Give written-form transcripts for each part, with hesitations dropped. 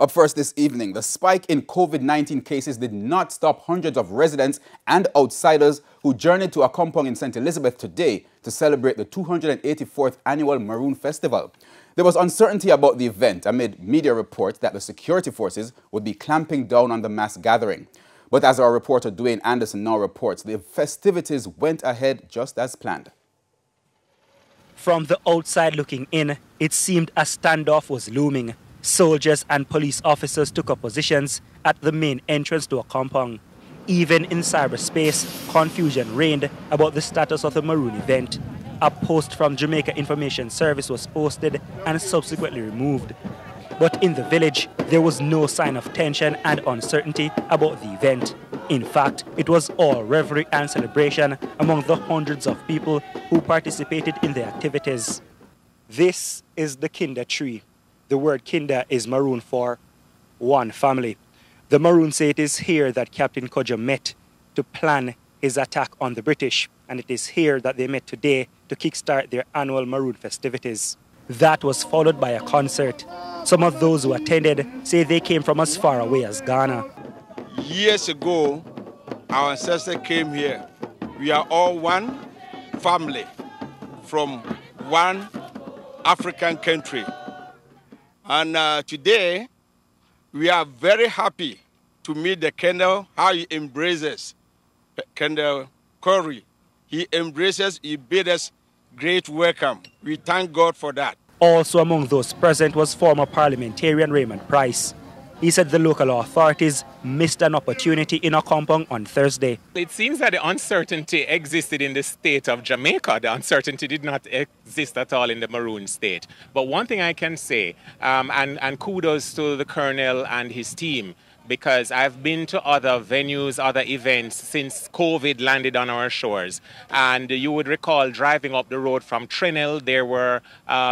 Up first this evening, the spike in COVID-19 cases did not stop hundreds of residents and outsiders who journeyed to a compound in St. Elizabeth today to celebrate the 284th annual Maroon Festival. There was uncertainty about the event amid media reports that the security forces would be clamping down on the mass gathering. But as our reporter Dwayne Anderson now reports, the festivities went ahead just as planned. From the outside looking in, it seemed a standoff was looming. Soldiers and police officers took up positions at the main entrance to a compound. Even in cyberspace, confusion reigned about the status of the Maroon event. A post from Jamaica Information Service was posted and subsequently removed. But in the village, there was no sign of tension and uncertainty about the event. In fact, it was all revelry and celebration among the hundreds of people who participated in the activities. This is the Kinder tree. The word Kinder is Maroon for one family. The Maroon say it is here that Captain Kodjo met to plan his attack on the British, and it is here that they met today to kickstart their annual Maroon festivities. That was followed by a concert. Some of those who attended say they came from as far away as Ghana. Years ago, our ancestors came here. We are all one family from one African country. And today, we are very happy to meet the Kendall, how he embraces Kendall Corey. He embraces, he bid us great welcome. We thank God for that. Also among those present was former parliamentarian Raymond Price. He said the local authorities missed an opportunity in a compound on Thursday. It seems that the uncertainty existed in the state of Jamaica. The uncertainty did not exist at all in the Maroon state. But one thing I can say, and kudos to the Colonel and his team, because I've been to other venues, other events since COVID landed on our shores. And you would recall driving up the road from Trinil, there were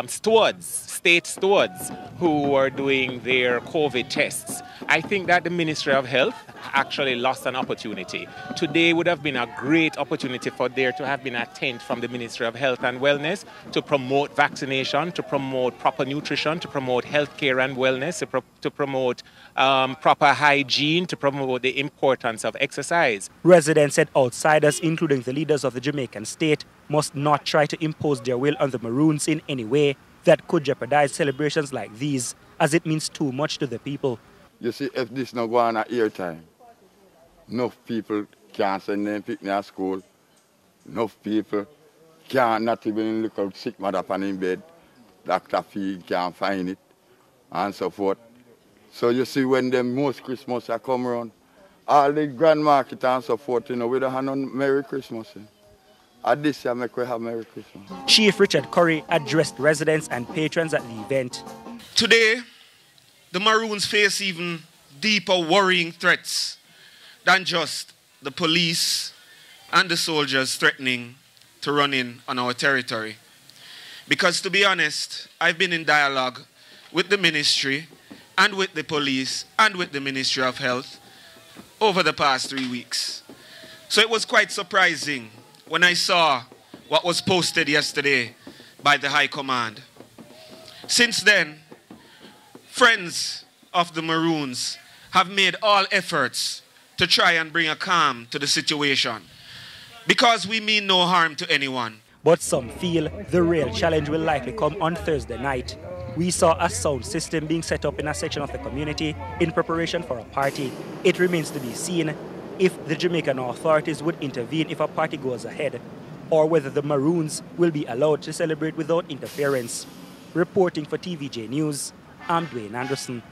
stewards, state stewards, who were doing their COVID tests. I think that the Ministry of Health actually lost an opportunity. Today would have been a great opportunity for there to have been a tent from the Ministry of Health and Wellness to promote vaccination, to promote proper nutrition, to promote health care and wellness, to promote proper hygiene, to promote the importance of exercise. Residents said outsiders, including the leaders of the Jamaican state, must not try to impose their will on the Maroons in any way that could jeopardize celebrations like these, as it means too much to the people. You see, if this not go on at airtime, enough people can't send them picnic at school. Enough people can't not even look out sick mother up in bed. Dr. Fee can't find it, and so forth. So you see, when the most Christmas are come around, all the grand market and so forth, you know, we don't have no Merry Christmas. At this year, we have Merry Christmas. Chief Richard Curry addressed residents and patrons at the event. Today, the Maroons face even deeper worrying threats than just the police and the soldiers threatening to run in on our territory. Because to be honest, I've been in dialogue with the ministry and with the police and with the Ministry of Health over the past 3 weeks. So it was quite surprising when I saw what was posted yesterday by the High Command. Since then, friends of the Maroons have made all efforts to try and bring a calm to the situation, because we mean no harm to anyone. But some feel the real challenge will likely come on Thursday night. We saw a sound system being set up in a section of the community in preparation for a party. It remains to be seen if the Jamaican authorities would intervene if a party goes ahead, or whether the Maroons will be allowed to celebrate without interference. Reporting for TVJ News, I'm Dwayne Anderson.